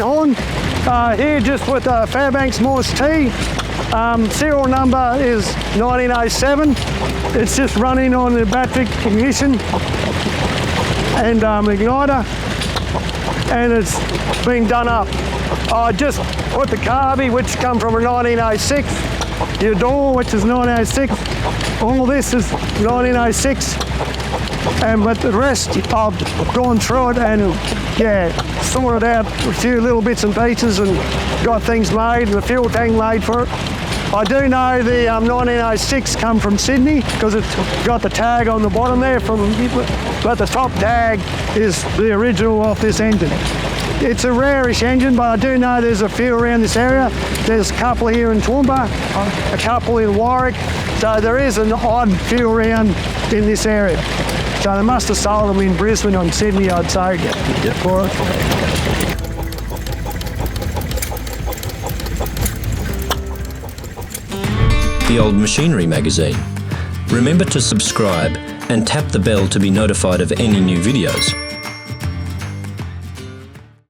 Horne, here just with Fairbanks Morse T. Serial number is 1907. It's just running on the battery ignition and igniter, and it's being done up. I just put the carby, which come from a 1906, your door, which is 1906. All this is 1906. But the rest I've gone through it and sorted out a few little bits and pieces and got things made, the fuel tank made for it. I do know the 1906 come from Sydney because it's got the tag on the bottom there, but the top tag is the original of this engine. It's a rarish engine, but I do know there's a few around this area. There's a couple here in Toowoomba, a couple in Warwick, so there is an odd few around in this area. So they must have sold them in Brisbane or Sydney, I'd say, for it. The Old Machinery magazine. Remember to subscribe and tap the bell to be notified of any new videos.